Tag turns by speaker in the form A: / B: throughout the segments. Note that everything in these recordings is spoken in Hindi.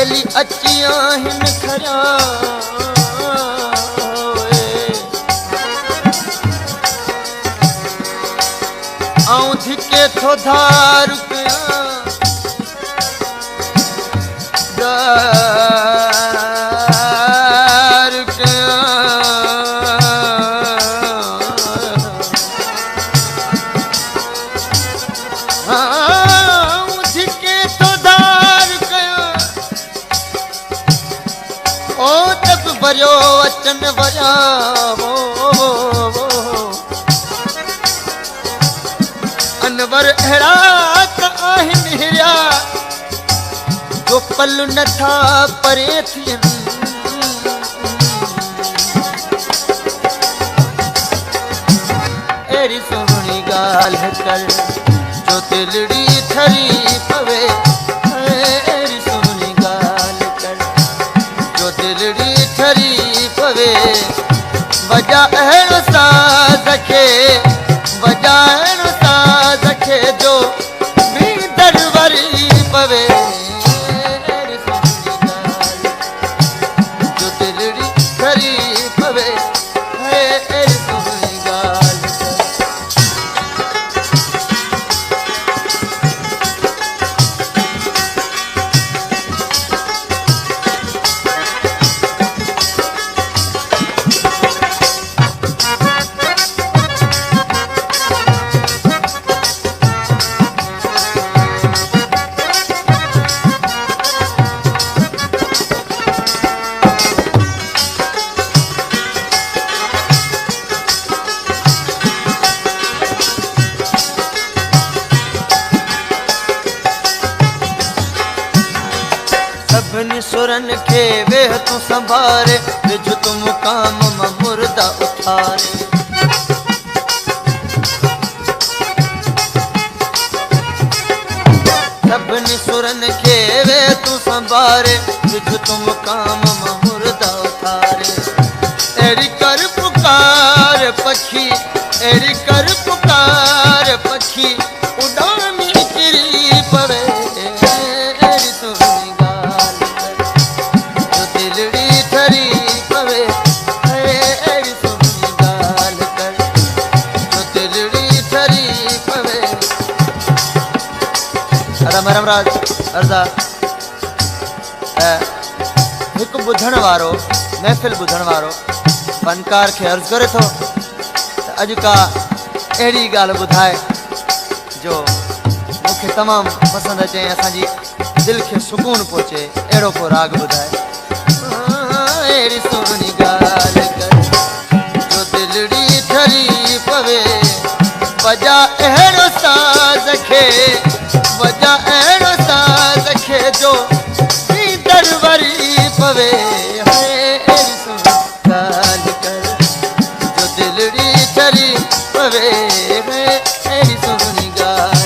A: वेली अची आहिनि खरा आऊं धिके थो धार कयां दार कयां आऊं धिके थो धार कयां ओ तब भरियो अचन वया अनवर अहिड़ा त आहिनि हिरिया जो पल नथा परे थियनि अहिड़ी सुहिणी ॻाल्हि कर जो दिलड़ी ठरी पवे अहिड़ी सुहिणी ॻाल्हि कर जो दिलड़ी ठरी पवे वॼा अहिड़ो साज़ खे वॼा अहिड़ो साज़ खे जो भीतर वरी पवे अहिड़ी सुहिणी ॻाल्हि जो दिलड़ी ठरी पवे अहिड़ी सुहिणी ॻाल्हि सभिनी सुरन खे वेह तूं संभारे विझ तूं मुकाम मां मुर्दा उथारे सभिनी सुरन खे वेह तूं संभारे विझ तूं मुकाम मां मुर्दा उथारे अहिड़ी कर पुकार पखी अहिड़ी कर पुकार पखी उॾामी किरी पवे अहिड़ी सुहिणी ॻाल्हि कर जो दिलड़ी ठरी पवे अहिड़ी सुहिणी ॻाल्हि कर जो दिलड़ी ठरी पवे रम राज अर्ज़ा हिकु ॿुधण वारो महफ़िल ॿुधण वारो फनकार खे अर्ज़ करे थो त अॼु का अहिड़ी ॻाल्हि ॿुधाए जो मूंखे तमामु पसंदि अचे ऐं असांजी दिलि खे सुकून पहुचे अहिड़ो को राग ॿुधाए अहिड़ी सुहिणी ॻाल्हि कर जो दिलड़ी ठरी पवे वॼा अहिड़ो साज़ खे वॼा अहिड़ो साज़ खे जो भीतर वरी पवे अहिड़ी सुहिणी ॻाल्हि कर जो दिलड़ी ठरी पवे अहिड़ी सुहिणी ॻाल्हि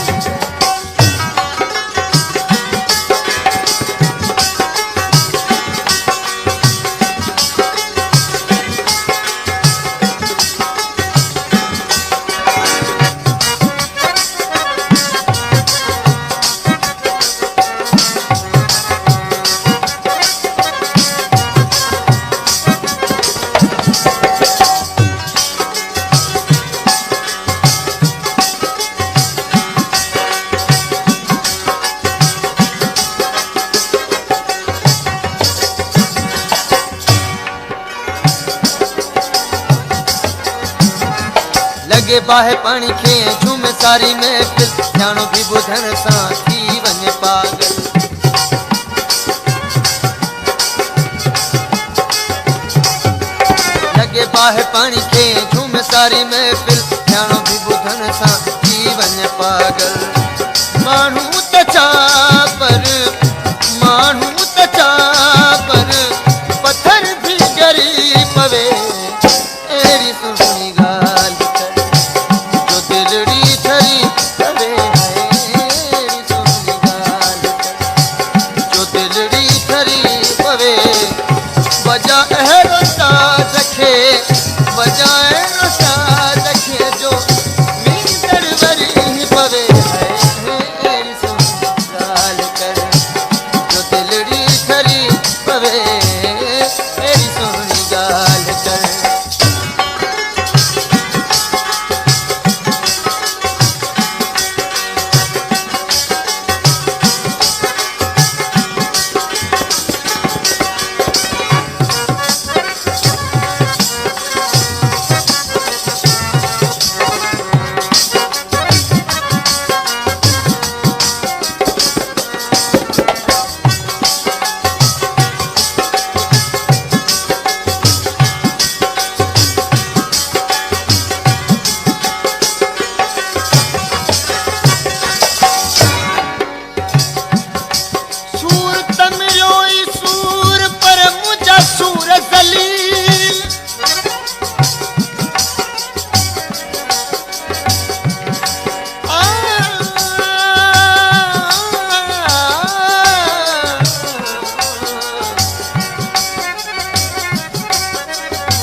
A: लगे बाहे पानी खे झूम सारी महफ़िल ॼाणो बि ॿुधण सां थी वञे पागल लगे बाहे पानी खे झूम सारी महफ़िल ॼाणो बि ॿुधण सां थी वञे पागल माण्हू त छा पर पत्थर बि ॻरी पवे अहिड़ी सुहिणी ॻाल्हि कर जो दिलड़ी ठरी पवे अहिड़ी सुहिणी ॻाल्हि कर जो दिलड़ी ठरी पवे वॼा अहिड़ो साज़ खे वॼा अहिड़ो साज़ खे जो भीतर वरी पवे अहिड़ी सुहिणी ॻाल्हि सूर जलील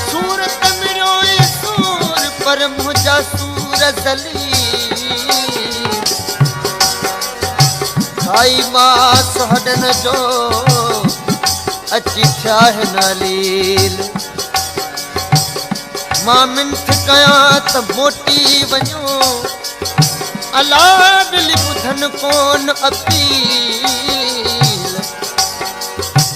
A: सूरत मिरो सूर पर मुझा सूर जलील साई मां सोहडन जो अची थिया हिन लील मां मिंथ कयां त मोटी वञो अला दिल ॿुधन कोन अपील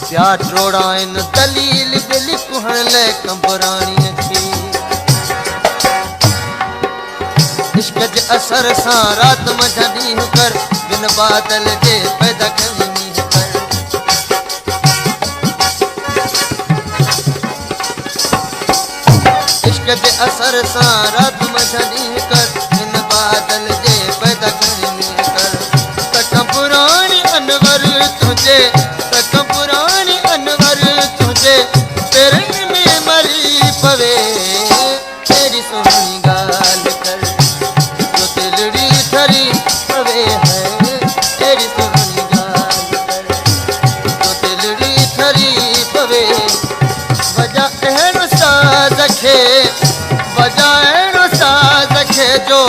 A: प्या ट्रोड़ाइन दलील दिल कुहण लाइ कंबराणीअ खे इश्क जे असर सां रात मंझि ॾींहुं कर बिन बादल जे पैदा कई मींहुं कर इश्क जे असर सां रात मंझि ॾींहुं कर बिन बादल जे पैदा कई मींहुं कर तक पुराणी अनवर तुंहिंजे तक पुराणी अनवर तुंहिंजे पेरनि में मरी पवे तेरी सुहिणी ॻाल्हि कर जो दिलड़ी धरी पवे है तेरी सुहिणी ॻाल्हि कर जो दिलड़ी धरी पवे वजा अहिड़ो साज़ खे वजा अहिड़ो साज़ खे जो